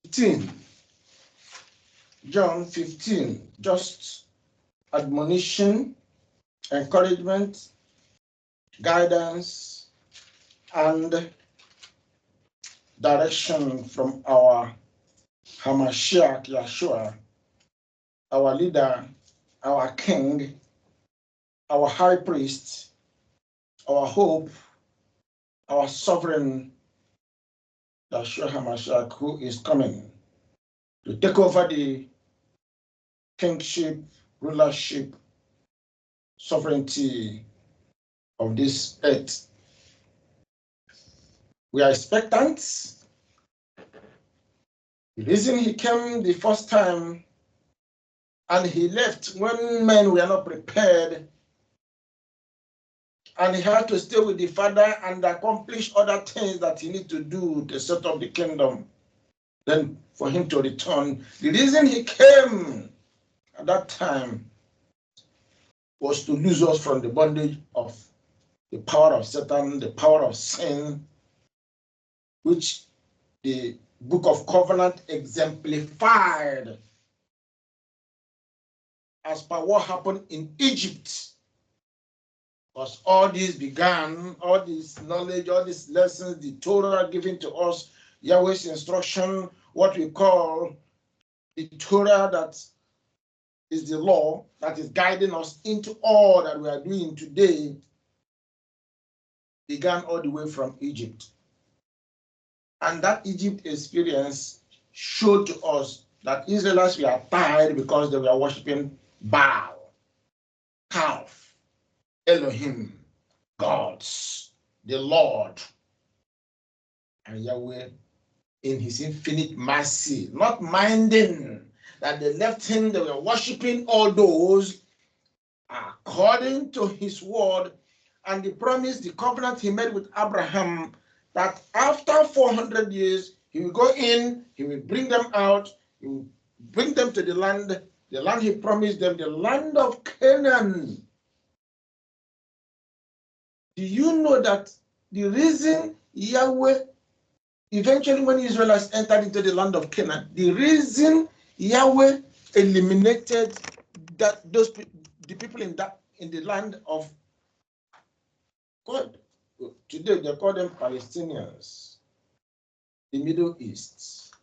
15. John 15, just admonition, encouragement, guidance, and direction from our Hamashiach Yeshua, our leader, our king, our high priest, our hope, our sovereign Yeshua Hamashiach, who is coming to take over the kingship, rulership, sovereignty of this earth. We are expectant. The reason he came the first time and he left when men were not prepared, and he had to stay with the Father and accomplish other things that he needed to do to set up the kingdom, then for him to return. The reason he came at that time was to lose us from the bondage of the power of Satan, the power of sin, which the Book of Covenant exemplified as per what happened in Egypt. Because all this began, all this knowledge, all these lessons, the Torah given to us, Yahweh's instruction, what we call the Torah, that is the law that is guiding us into all that we are doing today, began all the way from Egypt. And that Egypt experience showed to us that Israelites were tired because they were worshiping Baal, calf, Elohim, gods, the Lord. And Yahweh, in his infinite mercy, not minding that they left him, they were worshiping all those according to his word and the promise, the covenant he made with Abraham, that after 400 years, he will go in, he will bring them out, he will bring them to the land he promised them, the land of Canaan. Do you know that the reason Yahweh, eventually when Israelites entered into the land of Canaan, the reason Yahweh eliminated the people in the land of God, today they call them Palestinians, the Middle East,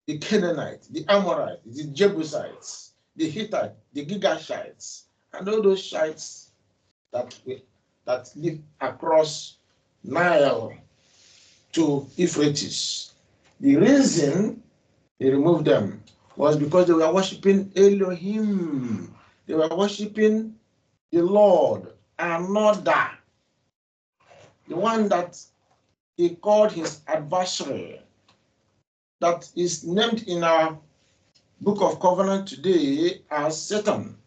the Canaanites, the Amorites, the Jebusites, the Hittites, the Gigashites, and all those shites that live across Nile to Euphrates. The reason he removed them was because they were worshiping Elohim. They were worshiping the Lord, another, the one that he called his adversary, that is named in our Book of Covenant today as Satan.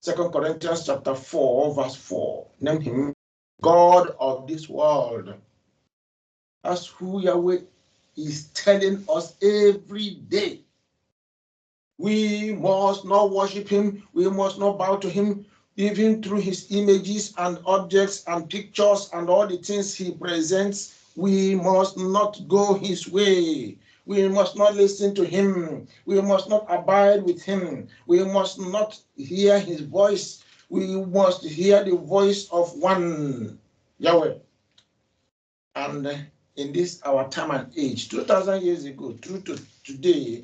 2 Corinthians chapter 4, verse 4, name him God of this world. That's who Yahweh is telling us every day. We must not worship him. We must not bow to him, even through his images and objects and pictures and all the things he presents. We must not go his way. We must not listen to him. We must not abide with him. We must not hear his voice. We must hear the voice of one, Yahweh. And in this our time and age, 2,000 years ago, through to today,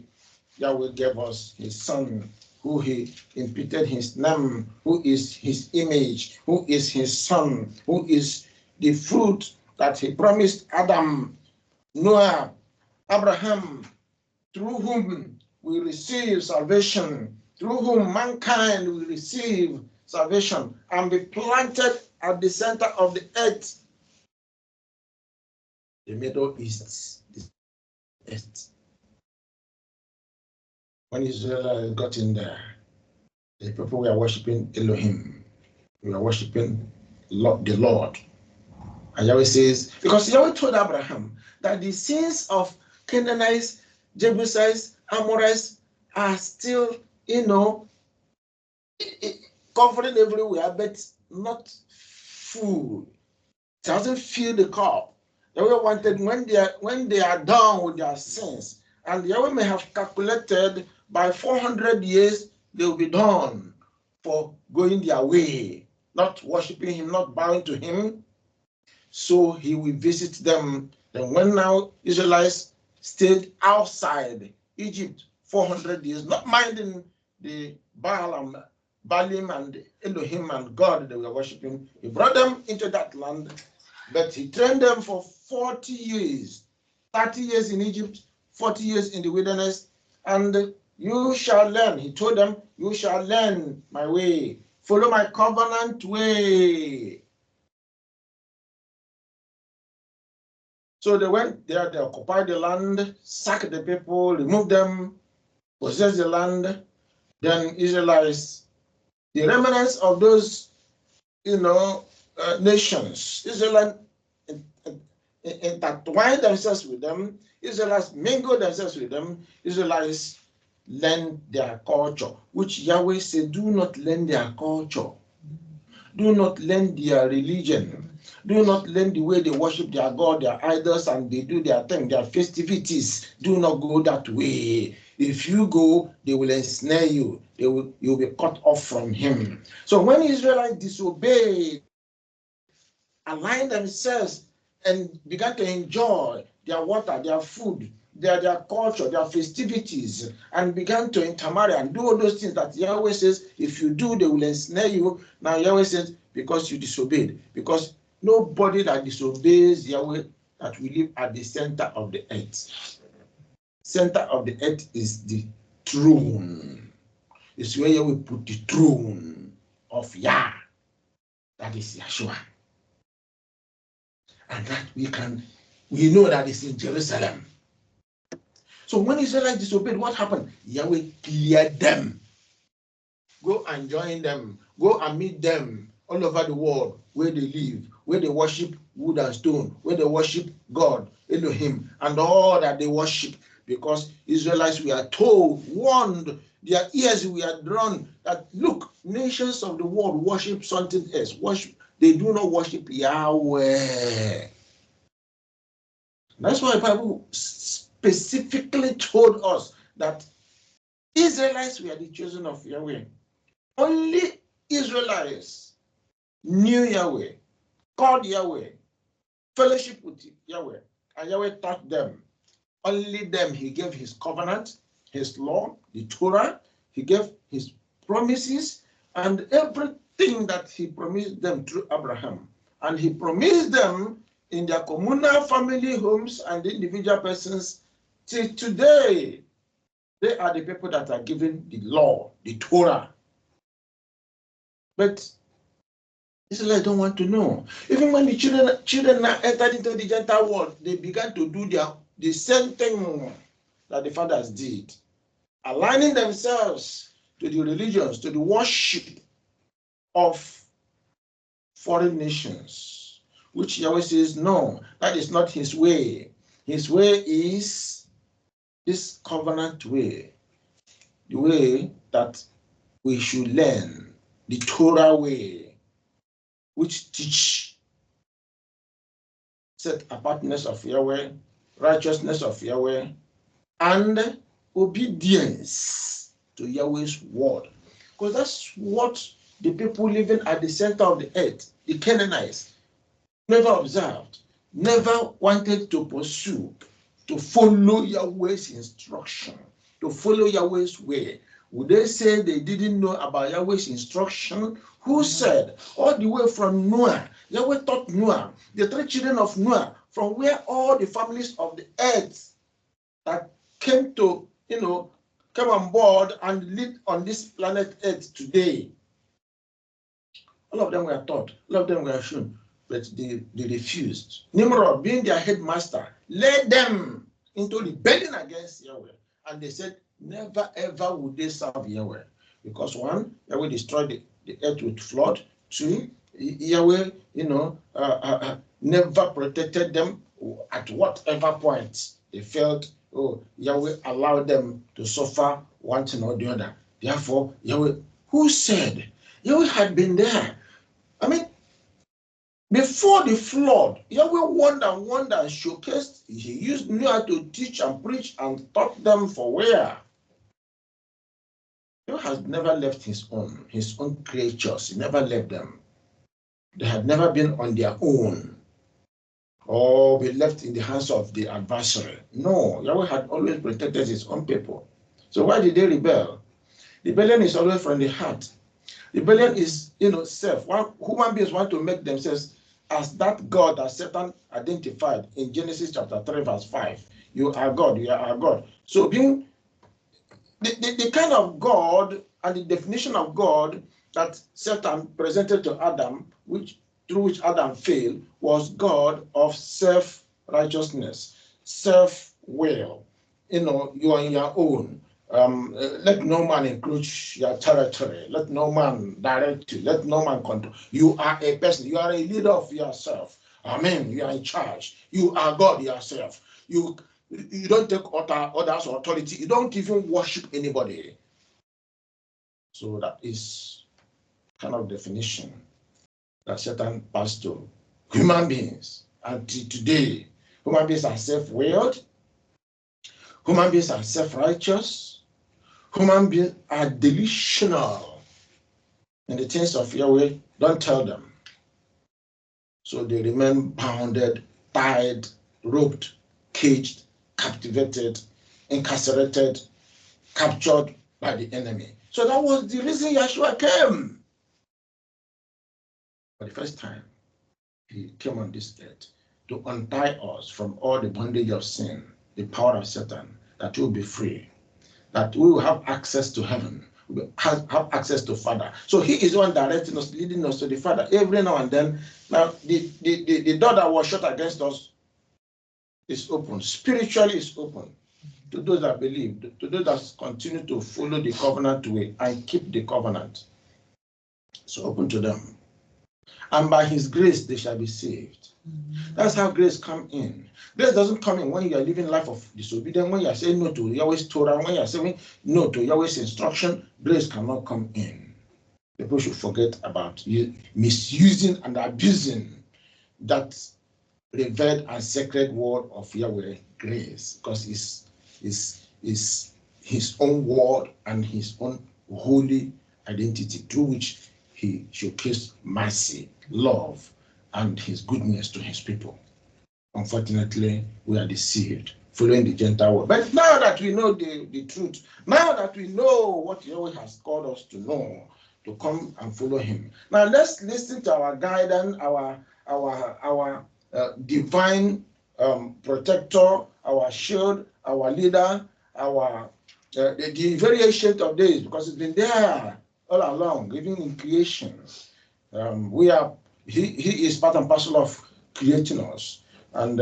Yahweh gave us his son, who he imputed his name, who is his image, who is his son, who is the fruit that he promised Adam, Noah, Abraham, through whom we receive salvation, through whom mankind will receive salvation and be planted at the center of the earth, the Middle East, the earth. When Israel got in there, the people were worshiping Elohim. We were worshiping the Lord. And Yahweh says, because Yahweh told Abraham that the sins of Canaanites, Jebusites, Amorites are still, covering everywhere, but not full. It hasn't filled the cup. Yahweh wanted when they are done with their sins, and Yahweh may have calculated by 400 years they will be done for going their way, not worshiping him, not bowing to him. So he will visit them. Then when now Israelites stayed outside Egypt 400 years, not minding the Baalim and Elohim and God they were worshiping, he brought them into that land, but he trained them for 40 years, 30 years in Egypt, 40 years in the wilderness, and you shall learn. He told them, you shall learn my way, follow my covenant way. So they went there, they occupied the land, sacked the people, removed them, possessed the land. Then Israelites, the remnants of those, nations, Israelites intertwined themselves with them, Israelites mingled themselves with them, Israelites learned their culture, which Yahweh said, do not learn their culture. Do not learn their religion. Do not learn the way they worship their God, their idols, and they do their thing, their festivities. Do not go that way. If you go, they will ensnare you. You'll be cut off from him. So when Israelites disobeyed, aligned themselves, and began to enjoy their water, their food, their culture, their festivities, and began to intermarry and do all those things that Yahweh says, if you do, they will ensnare you. Now Yahweh says, because you disobeyed, because nobody that disobeys Yahweh that will live at the center of the earth. Center of the earth is the throne. It's where Yahweh put the throne of Yah. That is Yeshua. And that we know that it's in Jerusalem. So when Israelites disobeyed, what happened? Yahweh cleared them. Go and join them. Go and meet them all over the world where they live, where they worship wood and stone, where they worship God, Elohim, and all that they worship. Because Israelites, we are told, warned, their ears were drawn that, look, nations of the world worship something else. They do not worship Yahweh. That's why the Bible specifically told us that Israelites were the chosen of Yahweh. Only Israelites knew Yahweh, called Yahweh, fellowship with Yahweh, and Yahweh taught them. Only them he gave his covenant, his law, the Torah, he gave his promises, and everything that he promised them through Abraham. And he promised them in their communal family homes and individual persons. Till today, they are the people that are given the law, the Torah. But Israelites don't want to know. Even when the children now entered into the Gentile world, they began to do the same thing that the fathers did, aligning themselves to the religions, to the worship of foreign nations, which Yahweh says, no, that is not his way. His way is this covenant way, the way that we should learn, the Torah way, which teach set apartness of Yahweh, righteousness of Yahweh, and obedience to Yahweh's word. Because that's what the people living at the center of the earth, the Canaanites, never observed, never wanted to pursue, to follow Yahweh's instruction, to follow Yahweh's way. Would they say they didn't know about Yahweh's instruction? Who said? All the way from Noah, Yahweh taught Noah, the three children of Noah, from where all the families of the earth that came to, come on board and live on this planet earth today. All of them were taught, all of them were shown, but they refused. Nimrod, being their headmaster, led them into rebellion against Yahweh. And they said, never ever would they serve Yahweh. Because one, Yahweh destroyed the earth with flood. Two, Yahweh, never protected them at whatever point they felt, Yahweh allowed them to suffer one thing or the other. Therefore, Yahweh, who said? Yahweh had been there. I mean, Before the flood, Yahweh wonder and showcased. He knew how to teach and preach and taught them for where. Yahweh has never left his own creatures. He never left them. They had never been on their own or be left in the hands of the adversary. No, Yahweh had always protected his own people. So why did they rebel? Rebellion is always from the heart. Rebellion is, self. Human beings want to make themselves as that God that Satan identified in Genesis chapter 3, verse 5. You are God, you are God. So being the kind of God and the definition of God that Satan presented to Adam, through which Adam failed, was God of self-righteousness, self-will. You are in your own. Let no man encroach your territory. Let no man direct you. Let no man control. You are a person. You are a leader of yourself. Amen. You are in charge. You are God yourself. You don't take others' authority. You don't even worship anybody. So that is kind of definition that Satan passed to human beings. And today, human beings are self-willed. Human beings are self-righteous. Human beings are delusional in the things of Yahweh. Don't tell them. So they remain bounded, tied, roped, caged, captivated, incarcerated, captured by the enemy. So that was the reason Yeshua came. For the first time, he came on this earth to untie us from all the bondage of sin, the power of Satan, that we will be free, that we will have access to heaven, we will have access to Father. So he is the one directing us, leading us to the Father every now and then. Now, the door that was shut against us is open. Spiritually is open to those that believe, to those that continue to follow the covenant way and keep the covenant. So open to them. And by his grace, they shall be saved. That's how grace comes in. Grace doesn't come in when you are living a life of disobedience, when you are saying no to Yahweh's Torah, when you are saying no to Yahweh's instruction. Grace cannot come in. People should forget about misusing and abusing that revered and sacred word of Yahweh, grace, because it's his own word and his own holy identity through which he showcased mercy, love, and his goodness to his people. Unfortunately, we are deceived, following the Gentile world. But now that we know the truth, now that we know what Yahweh has called us to know, to come and follow him. Now let's listen to our guidance, our divine protector, our shield, our leader, the very ancient of days, because it's been there all along, even in creation. He is part and parcel of creating us, and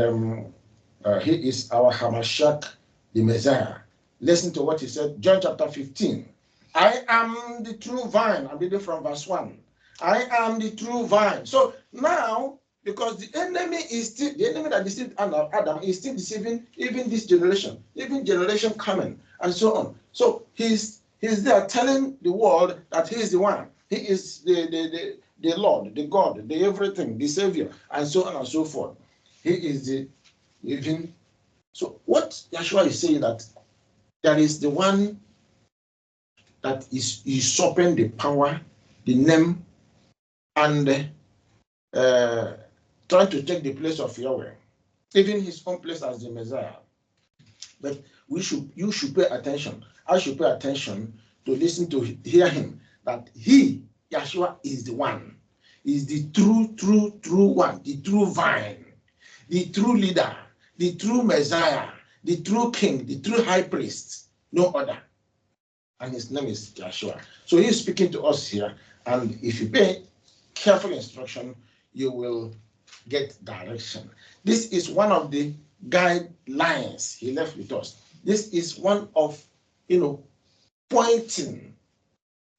he is our Hamashiach, the Messiah. Listen to what he said, John chapter 15. I am the true vine. I'm reading from verse 1. I am the true vine. So now, because the enemy that deceived Adam is still deceiving even this generation, even generation coming, and so on. So he's there telling the world that he is the one. He is the Lord, the God, the everything, the Savior, and so on and so forth. He is the living. So what Yeshua is saying, that there is the one that is usurping the power, the name, and trying to take the place of Yahweh, even his own place as the Messiah. But you should pay attention. I should pay attention to listen to hear him, that he, Yeshua, is the one, is the true one, the true vine, the true leader, the true Messiah, the true king, the true high priest, no other. And his name is Yeshua. So he's speaking to us here, and if you pay careful instruction, you will get direction. This is one of the guidelines he left with us. This is one of, pointing,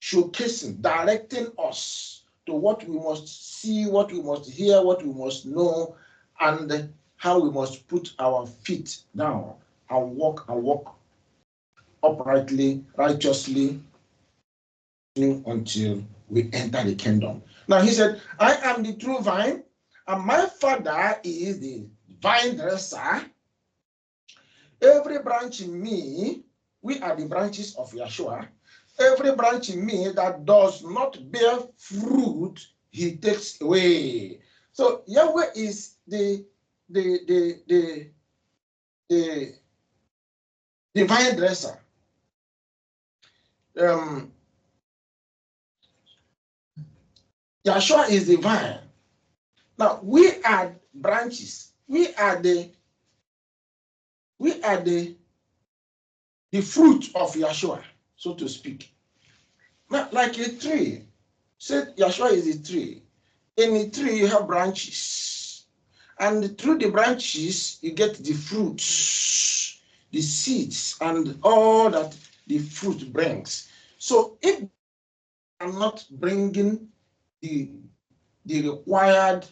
showcasing, directing us to what we must see, what we must hear, what we must know, and how we must put our feet down and walk uprightly, righteously, until we enter the kingdom. Now he said, I am the true vine, and my Father is the vine dresser. Every branch in me, we are the branches of Yeshua. Every branch in me that does not bear fruit, he takes away. So Yahweh is the vine dresser. Yeshua is the vine. Now we are branches. We are the fruit of Yeshua, so to speak. Now, like a tree. Said Yeshua is a tree. In a tree, you have branches. And through the branches, you get the fruits, the seeds, and all that the fruit brings. So if you are not bringing the required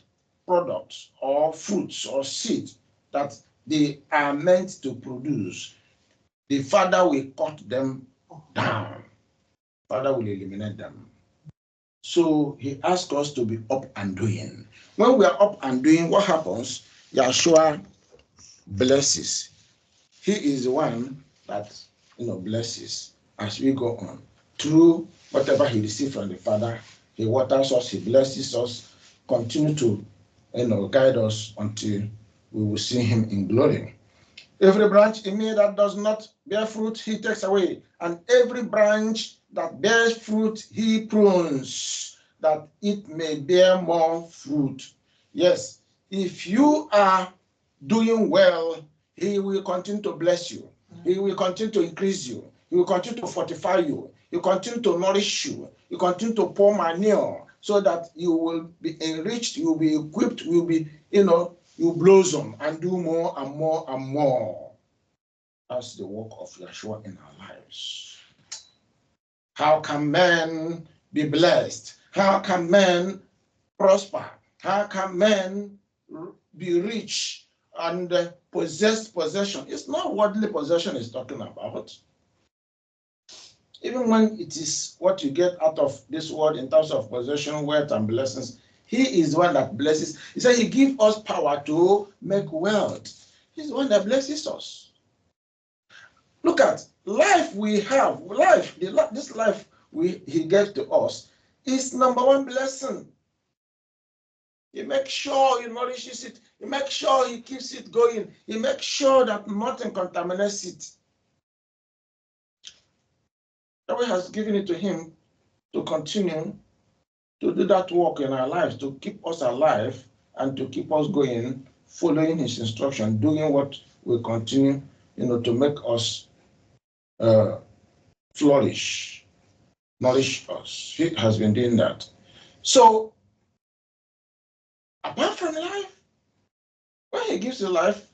products or fruits or seeds that they are meant to produce, the Father will cut them down. Father will eliminate them. So he asks us to be up and doing. When we are up and doing, what happens? Yeshua blesses. He is the one that blesses as we go on. Through whatever he receives from the Father, he waters us, he blesses us, continue to guide us until we will see him in glory. Every branch in me that does not bear fruit, he takes away. And every branch that bears fruit, he prunes, that it may bear more fruit. Yes, if you are doing well, he will continue to bless you. He will continue to increase you. He will continue to fortify you. He will continue to nourish you. He will continue to pour manure so that you will be enriched, you will be equipped, you will be, you blossom and do more and more and more. That's the work of Yeshua in our lives. How can men be blessed? How can men prosper? How can men be rich and possess possession? It's not worldly possession he's talking about. Even when it is what you get out of this world in terms of possession, wealth, and blessings, he is the one that blesses. He said he gives us power to make wealth. He's the one that blesses us. Look at life we have. This life he gave to us is number one blessing. He makes sure he nourishes it. He makes sure he keeps it going. He makes sure that nothing contaminates it. Yahweh has given it to him to continue to do that work in our lives, to keep us alive and to keep us going, following his instruction, doing what will continue, to make us flourish, nourish us. He has been doing that. So, apart from life, when he gives you life,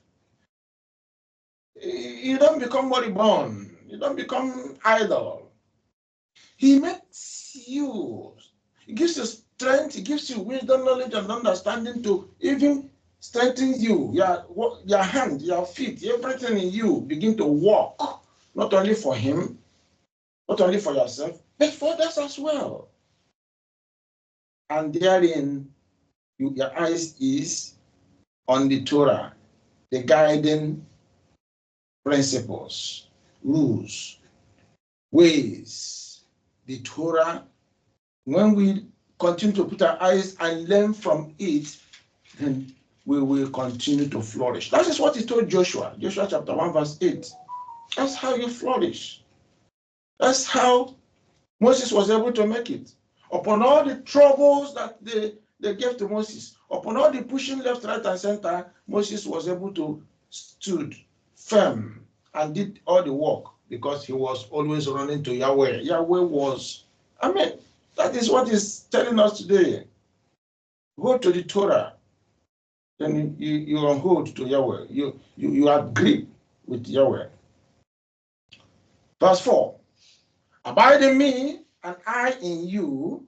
you don't become moribund. You don't become idle. He makes you. He gives you strength. He gives you wisdom, knowledge, and understanding to even strengthen you. Your hand, your feet, everything in you begin to walk. Not only for him, not only for yourself, but for others as well. And therein, your eyes is on the Torah, the guiding principles, rules, ways, the Torah. When we continue to put our eyes and learn from it, then we will continue to flourish. That is what he told Joshua. Joshua chapter 1 verse 8. That's how you flourish. That's how Moses was able to make it. Upon all the troubles that they gave to Moses, upon all the pushing left, right, and center, Moses was able to stood firm and did all the work because he was always running to Yahweh. Yahweh was, that is what he's telling us today. Go to the Torah, then you are on hold to Yahweh. You are grip with Yahweh. Verse 4. Abide in me, and I in you,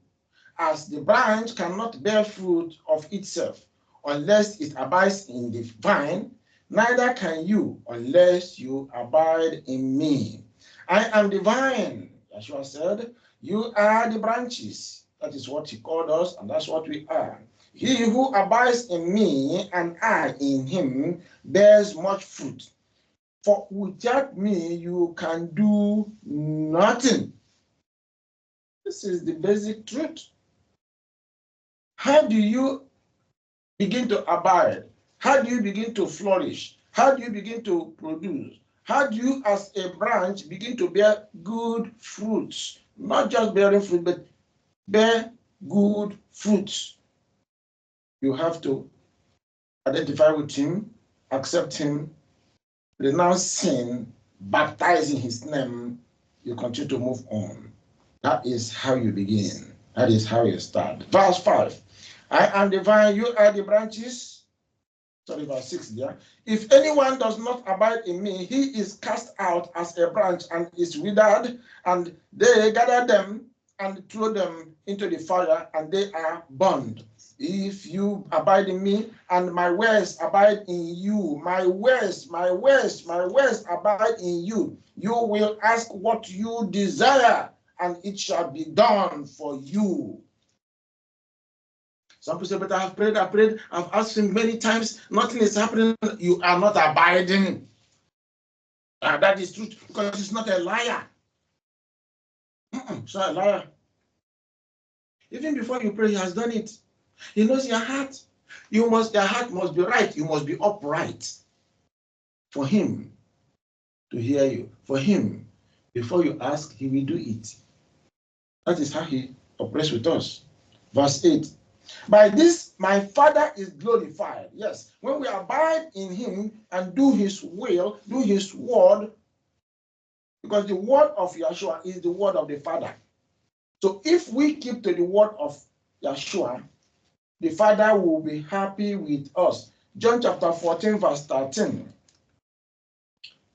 as the branch cannot bear fruit of itself unless it abides in the vine, neither can you unless you abide in me. I am the vine, Yeshua said. You are the branches. That is what he called us, and that's what we are. He who abides in me and I in him bears much fruit. For without me, you can do nothing. This is the basic truth. How do you begin to abide? How do you begin to flourish? How do you begin to produce? How do you, as a branch, begin to bear good fruits? Not just bearing fruit, but bear good fruits. You have to identify with him, accept him, renounce sin, baptize in his name. You continue to move on. That is how you begin. That is how you start. Verse 5. I am the vine, you are the branches. Sorry, verse 6 there. If anyone does not abide in me, he is cast out as a branch and is withered, and they gather them and throw them into the fire, and they are burned. If you abide in me, and my words abide in you, my words abide in you, you will ask what you desire, and it shall be done for you. Some people say, but I've prayed, I've asked him many times, nothing is happening. You are not abiding. That is true, because he's not a liar. He's not a liar. Even before you pray, he has done it. He knows your heart. Your heart must be right. You must be upright for him to hear you. For him, before you ask, he will do it. That is how he operates with us. Verse 8. By this, my Father is glorified. Yes, when we abide in him and do his will, do his word, because the word of Yeshua is the word of the Father. So if we keep to the word of Yeshua, the Father will be happy with us. John chapter 14, verse 13.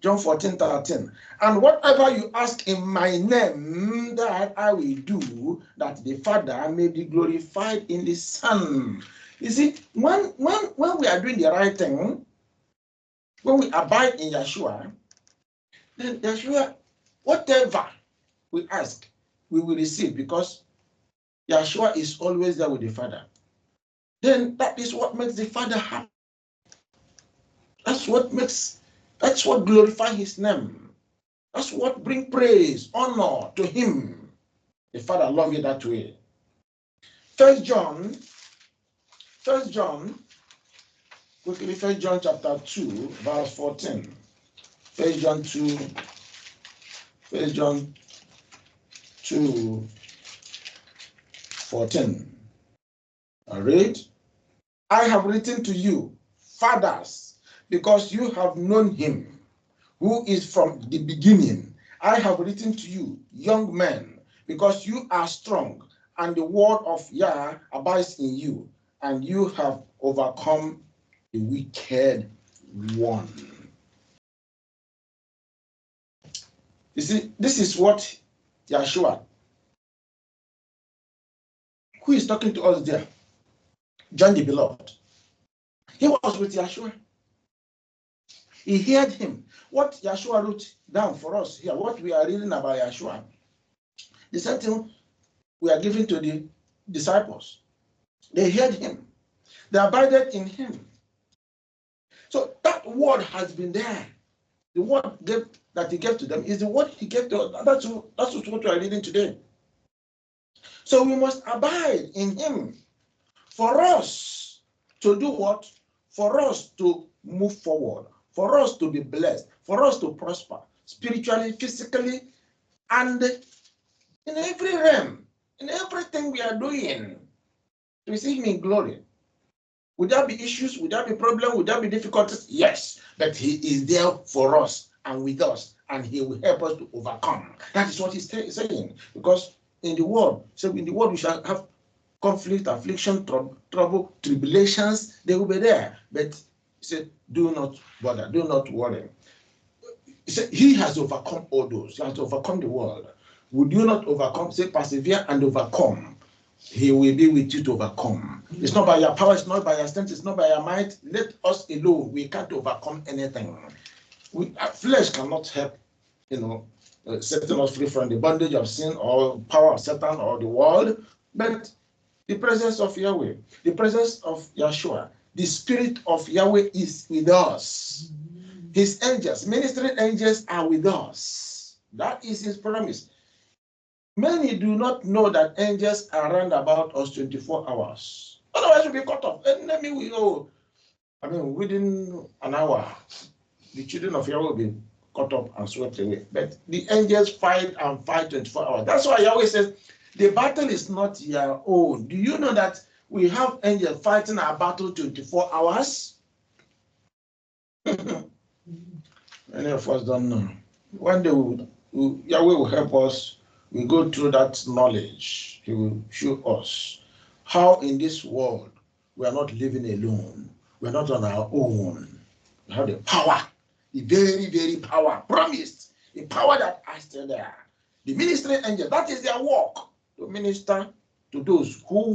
John 14, 13. And whatever you ask in my name, that I will do, that the Father may be glorified in the Son. You see, when we are doing the right thing, when we abide in Yeshua, then Yeshua, whatever we ask, we will receive, because Yeshua is always there with the Father. Then that is what makes the Father happy. That's what glorifies his name. That's what brings praise, honor to him. The Father loves you that way. First John, quickly, 1 John chapter 2, verse 14. 1 John 2, 14. I read, I have written to you, fathers, because you have known him who is from the beginning. I have written to you, young men, because you are strong, and the word of Yah abides in you, and you have overcome the wicked one. You see, this is what Yeshua, who is talking to us there, John the Beloved. He was with Yeshua. He heard him. What Yeshua wrote down for us here, what we are reading about Yeshua, the same thing we are giving to the disciples. They heard him. They abided in him. So that word has been there. The word that he gave to them is the word he gave to us. That's what we are reading today. So we must abide in him for us to do what? For us to move forward, for us to be blessed, for us to prosper spiritually, physically, and in every realm, in everything we are doing, to see him in glory. Would there be issues? Would there be problems? Would there be difficulties? Yes, but he is there for us and with us, and he will help us to overcome. That is what he's saying. Because in the world, so in the world we shall have conflict, affliction, trouble, tribulations. They will be there. But he said, do not bother, do not worry. He said, he has overcome all those. He has overcome the world. Would you not overcome? Say, persevere and overcome. He will be with you to overcome. It's not by your power, it's not by your strength, it's not by your might. Let us alone. We can't overcome anything. Flesh cannot help, setting us free from the bondage of sin or power of Satan or the world. But The presence of Yahweh, the presence of Yeshua, the Spirit of Yahweh is with us. His angels, ministering angels are with us. That is his promise. Many do not know that angels are around about us 24 hours. Otherwise, we'll be cut off. Enemy will, within an hour, the children of Yahweh will be cut up and swept away. But the angels fight and fight 24 hours. That's why Yahweh says, the battle is not your own. Do you know that we have angels fighting our battle 24 hours? Many of us don't know. One day Yahweh will help us. We go through that knowledge. He will show us how in this world we are not living alone. We are not on our own. We have the power, the very, very power promised, the power that is still there. The ministering angel, that is their work, to minister to those who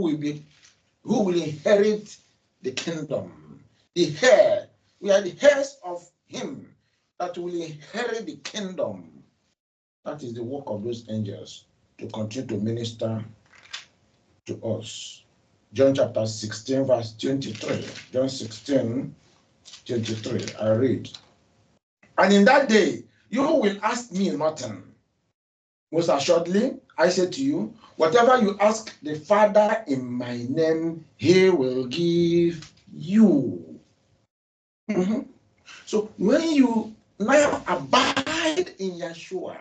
will inherit the kingdom. The heir, we are the heirs of him that will inherit the kingdom. That is the work of those angels, to continue to minister to us. John chapter 16, verse 23. John 16, 23. I read. And in that day, you will ask me nothing. Most assuredly, I say to you, whatever you ask the Father in my name, he will give you. So when you now abide in Yeshua,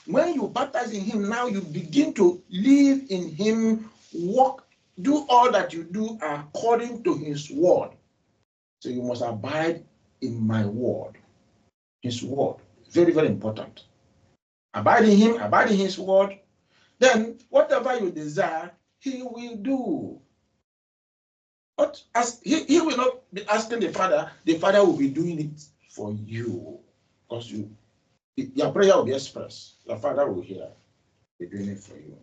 when you baptize in him, now you begin to live in him, walk, do all that you do according to his word. So you must abide in my word. His word. Very, very important. Abide in him, abide in his word. Then whatever you desire, he will do. But as he will not be asking the Father will be doing it for you. Because your prayer will be expressed. Your Father will hear. Be doing it for you.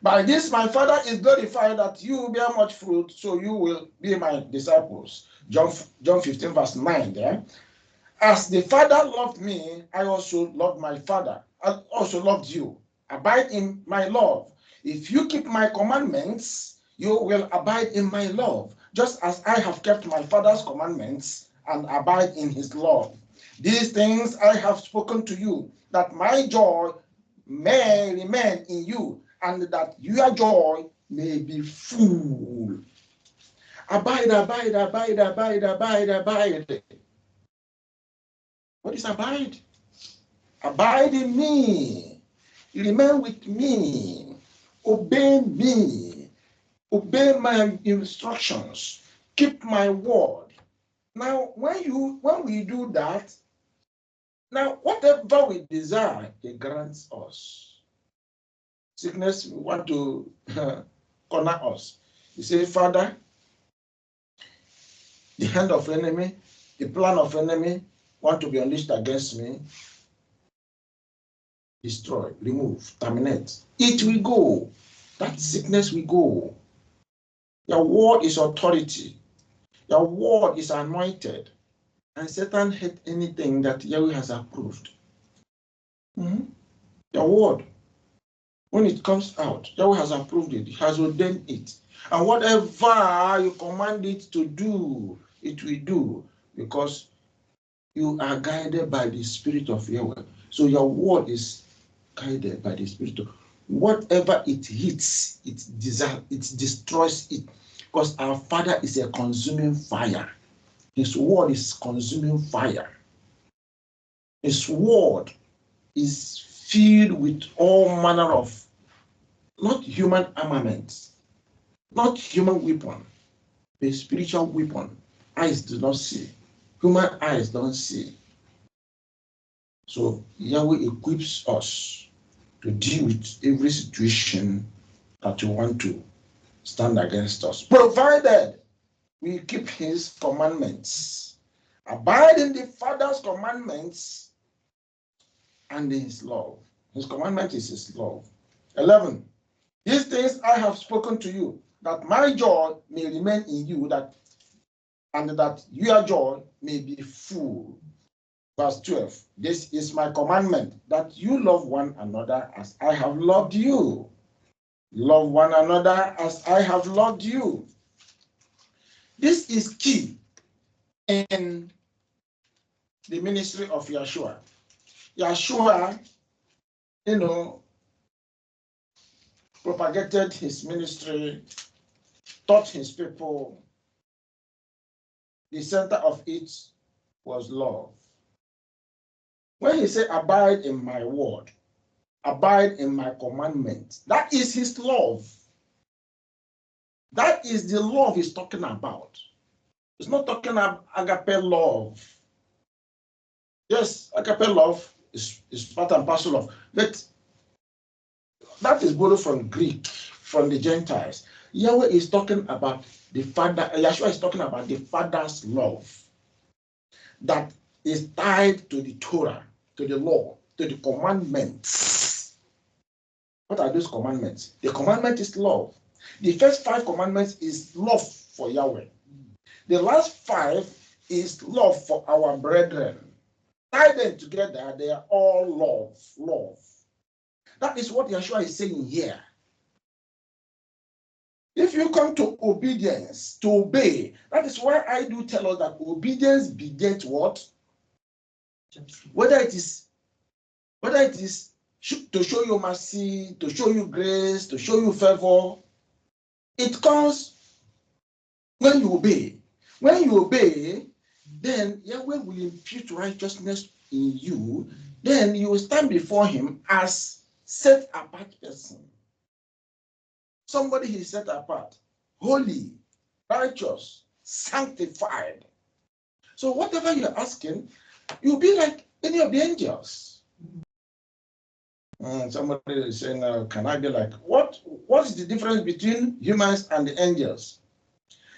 By this my Father is glorified, that you bear much fruit, so you will be my disciples. John 15, verse 9 there. As the Father loved me, I also loved my Father. I also loved you. Abide in my love. If you keep my commandments, you will abide in my love, just as I have kept my Father's commandments and abide in his love. These things I have spoken to you, that my joy may remain in you, and that your joy may be full. Abide, abide, abide, abide, abide, abide. What is abide? Abide in me. Remain with me. Obey me. Obey my instructions. Keep my word. Now, when we do that, now whatever we desire, he grants us. Sickness, we want to corner us. You say, Father, the hand of enemy, the plan of enemy want to be unleashed against me. Destroy, remove, terminate. It will go. That sickness will go. Your word is authority. Your word is anointed. And Satan hates anything that Yahweh has approved. Your word, when it comes out, Yahweh has approved it. He has ordained it. And whatever you command it to do, it will do. Because you are guided by the Spirit of Yahweh. So your word is guided by the Spirit of whatever it hits, it destroys it. Because our Father is a consuming fire. His word is consuming fire. His word is filled with all manner of, not human armaments, not human weapon, a spiritual weapon. Eyes do not see. Human eyes don't see. So Yahweh equips us to deal with every situation that you want to stand against us, provided we keep his commandments. Abide in the Father's commandments and in his love. His commandment is his love. 11. These things I have spoken to you, that my joy may remain in you, and that your joy may be full. Verse 12. This is my commandment, that you love one another as I have loved you. Love one another as I have loved you. This is key in the ministry of Yeshua. Yeshua, propagated his ministry, taught his people. The center of it was love. When he said, abide in my word, abide in my commandment, that is his love. That is the love he's talking about. It's not talking about agape love. Yes, agape love is part and parcel of, but that is borrowed from Greek, from the Gentiles. Yahweh is talking about the Father, Yeshua is talking about the Father's love that is tied to the Torah, to the law, to the commandments. What are those commandments? The commandment is love. The first 5 commandments is love for Yahweh. The last 5 is love for our brethren. Tie them together, they are all love. That is what Yeshua is saying here. If you come to obedience, to obey, that is why I do tell us that obedience begets what? Whether it is to show you mercy, to show you grace, to show you favor, it comes when you obey. When you obey, then Yahweh will impute righteousness in you. Then you will stand before him as set apart person. Somebody he set apart, holy, righteous, sanctified. So whatever you're asking, you'll be like any of the angels. Somebody is saying, can I be like, what is the difference between humans and the angels?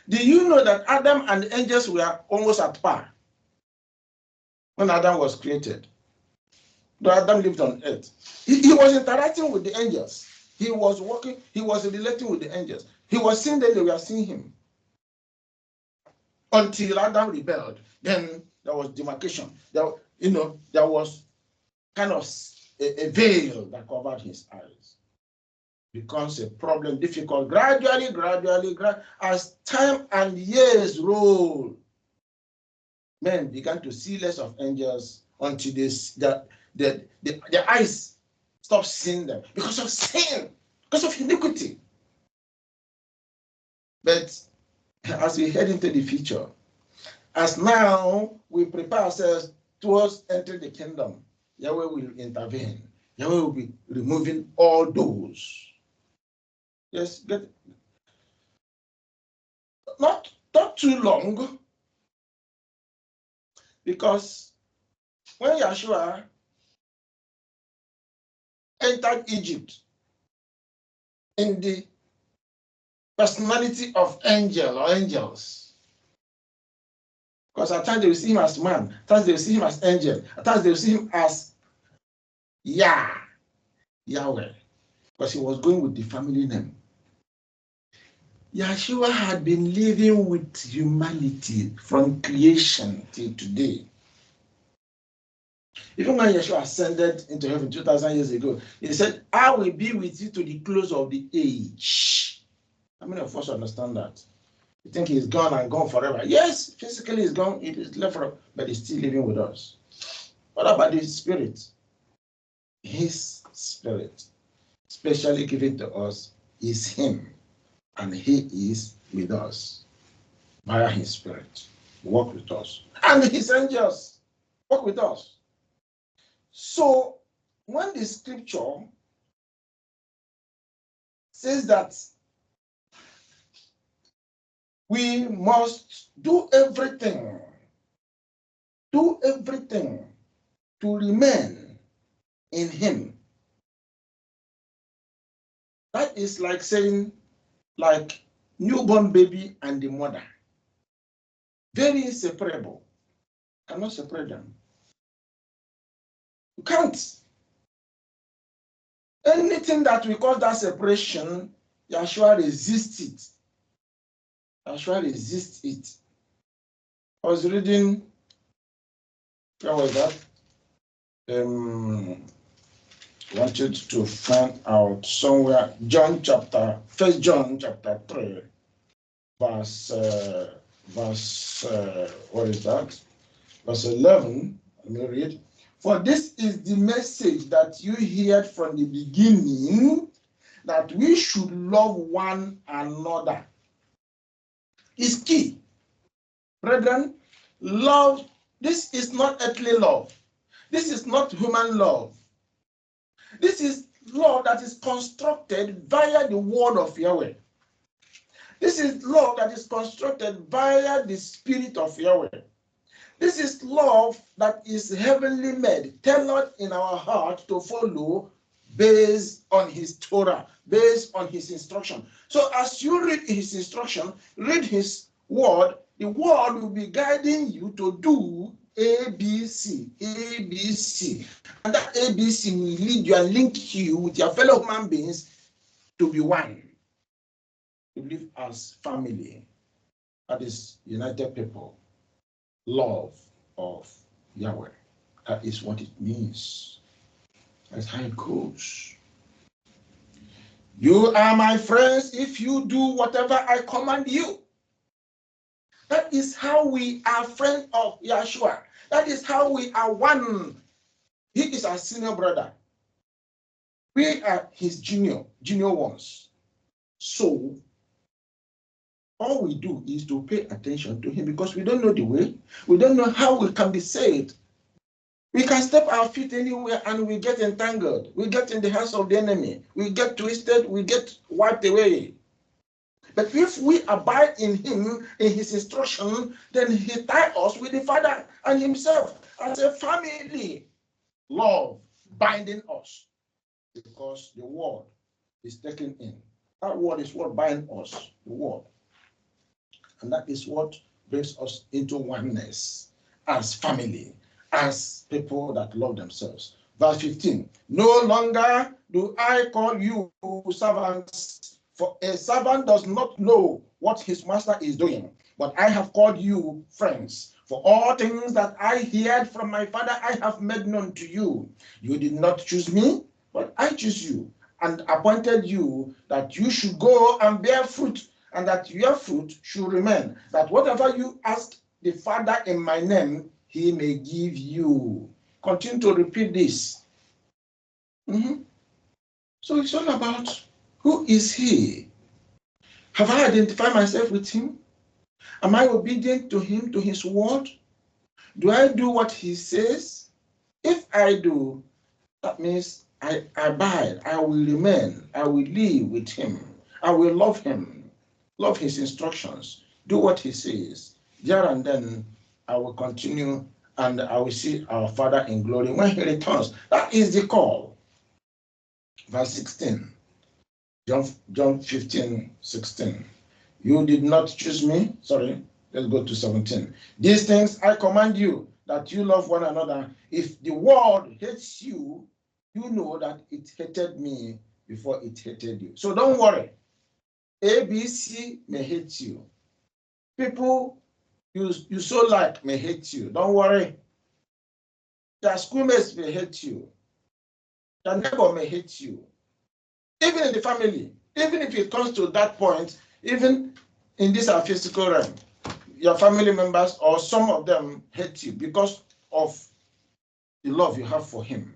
Do you know that Adam and the angels were almost at par when Adam was created? Though Adam lived on earth. He was interacting with the angels. He was working, he was relating with the angels. He was seeing them, they were seeing him. Until Adam rebelled, then there was demarcation. There was kind of a veil that covered his eyes. Becomes a problem, difficult, gradually, as time and years roll, men began to see less of angels until their eyes stop seeing them because of sin, because of iniquity. But as we head into the future, as now we prepare ourselves towards entering the kingdom, Yahweh will intervene. Yahweh will be removing all those. Yes, not too long, because when Yeshua entered Egypt in the personality of angel or angels, because at times they will see him as man, at times they will see him as angel, at times they will see him as Yahweh, because he was going with the family name. Yeshua had been living with humanity from creation till today. Even when Yeshua ascended into heaven 2,000 years ago, he said, I will be with you to the close of the age. How many of us understand that? You think he's gone and gone forever? Yes, physically he's gone, it is left forever, but he's still living with us. What about his spirit? His spirit, specially given to us, is him. And he is with us via his spirit, walk with us. And his angels walk with us. So when the scripture says that we must do everything to remain in him, that is like saying, like newborn baby and the mother, very inseparable. Cannot separate them. You can't. Anything that we call that separation, Yeshua resists it. Yeshua resists it. I was reading, where was that? wanted to find out somewhere, First John chapter 3, verse, what is that? Verse 11, let me read. For this is the message that you heard from the beginning, that we should love one another. It's key. Brethren, love, this is not earthly love. This is not human love. This is love that is constructed via the word of Yahweh. This is love that is constructed via the Spirit of Yahweh. This is love that is heavenly made, tailored in our heart to follow based on his Torah, based on his instruction. So as you read his instruction, read his word, the word will be guiding you to do ABC, ABC. And that ABC will lead you and link you with your fellow human beings to be one, to live as family. That is united people. Love of Yahweh. That is what it means. That's how it goes. You are my friends if you do whatever I command you. That is how we are friends of Yeshua. That is how we are one. He is our senior brother. We are his junior ones. So all we do is to pay attention to him because we don't know the way. We don't know how we can be saved. We can step our feet anywhere and we get entangled. We get in the hands of the enemy. We get twisted. We get wiped away. But if we abide in him, in his instruction, then he ties us with the Father and himself as a family. Love binding us because the word is taken in. That word is what binds us, the word. And that is what brings us into oneness as family, as people that love themselves. Verse 15, no longer do I call you servants, for a servant does not know what his master is doing, but I have called you friends. For all things that I heard from my Father, I have made known to you. You did not choose me, but I chose you and appointed you that you should go and bear fruit, and that your fruit should remain, that whatever you ask the Father in my name, he may give you. Continue to repeat this. So it's all about who is he? Have I identified myself with him? Am I obedient to him, to his word? Do I do what he says? If I do, that means I abide, I will remain, I will live with him, I will love him, love his instructions, do what he says. There and then I will continue and I will see our Father in glory when he returns. That is the call. Verse 16, John 15, 16. You did not choose me. Sorry, let's go to 17. These things I command you, that you love one another. If the world hates you, you know that it hated me before it hated you. So don't worry. ABC may hate you. People you so like may hate you. Don't worry. Your schoolmates may hate you. Your neighbor may hate you. Even in the family, even if it comes to that point, even in this physical realm, your family members or some of them hate you because of the love you have for him,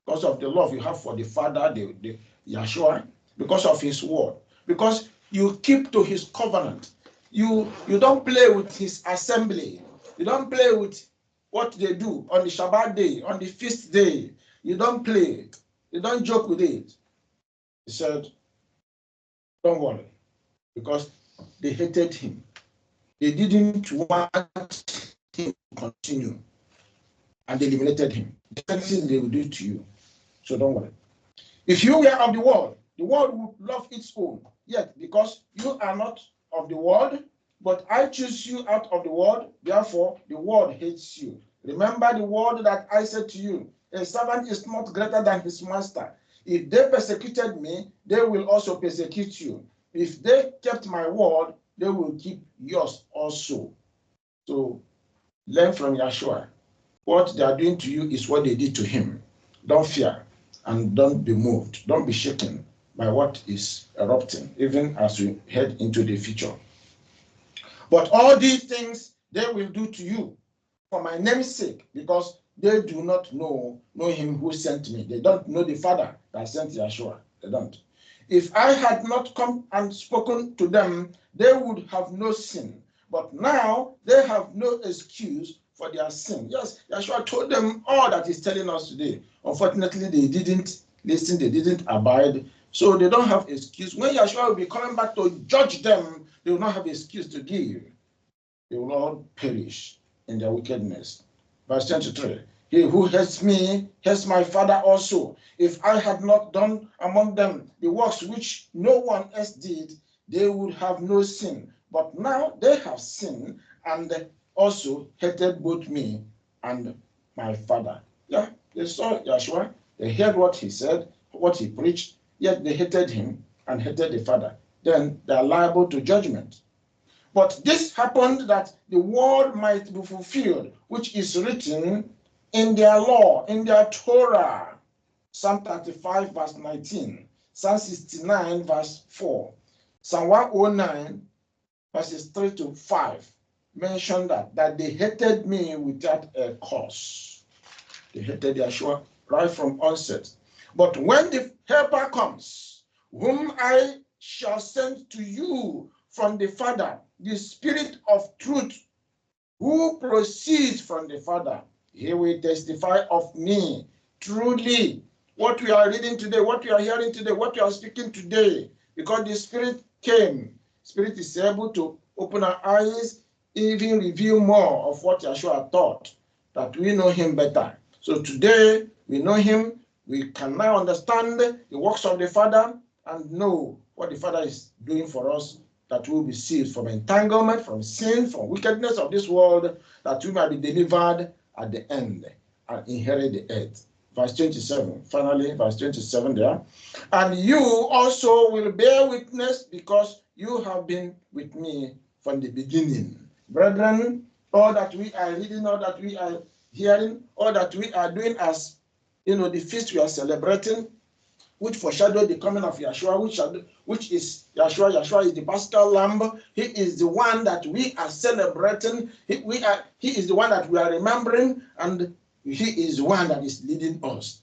because of the love you have for the Father, the Yeshua, because of his word, because you keep to his covenant. You don't play with his assembly. You don't play with what they do on the Shabbat day, on the feast day. You don't play. You don't joke with it. He said, don't worry, because they hated him. They didn't want him to continue, and they eliminated him. The thing they will do to you. So don't worry. If you were of the world would love its own. Yet, because you are not of the world, but I choose you out of the world, therefore the world hates you. Remember the word that I said to you, a servant is not greater than his master. If they persecuted me, they will also persecute you. If they kept my word, they will keep yours also. So learn from Yeshua. What they are doing to you is what they did to him. Don't fear. and don't be moved. Don't be shaken by what is erupting, even as we head into the future. But all these things they will do to you for my name's sake, because they do not know him who sent me. They don't know the Father that sent Yeshua. They don't. If I had not come and spoken to them, they would have no sin. But now they have no excuse for their sin. Yes, Yeshua told them all that he's telling us today. Unfortunately, they didn't listen, they didn't abide, so they don't have excuse. When Yeshua will be coming back to judge them, they will not have excuse to give. They will all perish in their wickedness. Verse 23. He who hates me hates my Father also. If I had not done among them the works which no one else did, they would have no sin. But now they have sinned and also hated both me and my Father. Yeah, they saw Yeshua, they heard what he said, what he preached, yet they hated him and hated the Father. Then they are liable to judgment. But this happened that the word might be fulfilled, which is written in their law, in their Torah. Psalm 35, verse 19. Psalm 69, verse 4. Psalm 109, verses 3 to 5. Mention that they hated me without a cause. They hated Yeshua right from onset. But when the helper comes, whom I shall send to you from the Father, the Spirit of truth, who proceeds from the Father, he will testify of me. Truly, what we are reading today, what we are hearing today, what we are speaking today, because the Spirit came, Spirit is able to open our eyes, even reveal more of what Yeshua taught, that we know him better. So today, we know him, we can now understand the works of the Father and know what the Father is doing for us, that we will be saved from entanglement, from sin, from wickedness of this world, that we might be delivered at the end and inherit the earth. Verse 27, finally, verse 27 there. And you also will bear witness, because you have been with me from the beginning. Brethren, all that we are reading, all that we are hearing, all that we are doing as, the feast we are celebrating, which foreshadowed the coming of Yeshua, which is Yeshua. Yeshua is the Paschal Lamb. He is the one that we are celebrating. He is the one that we are remembering, and he is the one that is leading us.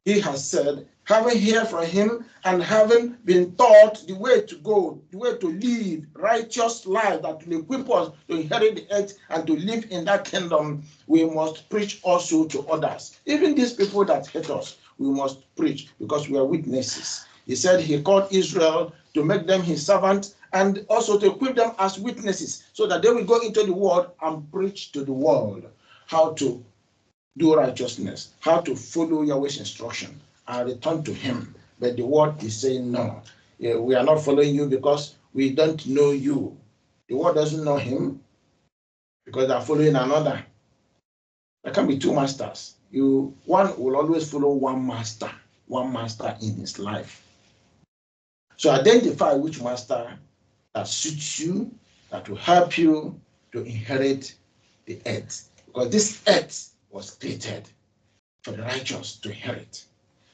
He has said, having heard from him and having been taught the way to go, the way to live righteous life that will equip us to inherit the earth and to live in that kingdom, we must preach also to others. Even these people that hate us, we must preach, because we are witnesses. He said he called Israel to make them his servants and also to equip them as witnesses, so that they will go into the world and preach to the world how to do righteousness, how to follow Yahweh's instruction and return to him. But the world is saying no. We are not following you because we don't know you. The world doesn't know him because they are following another. There can be two masters. One will always follow one master in his life. So identify which master that suits you, that will help you to inherit the earth. Because this earth was created for the righteous to inherit.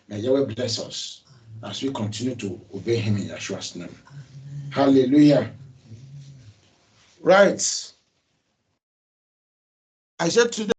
May Yahweh bless us as we continue to obey him in Yeshua's name. Hallelujah. Right. I said today,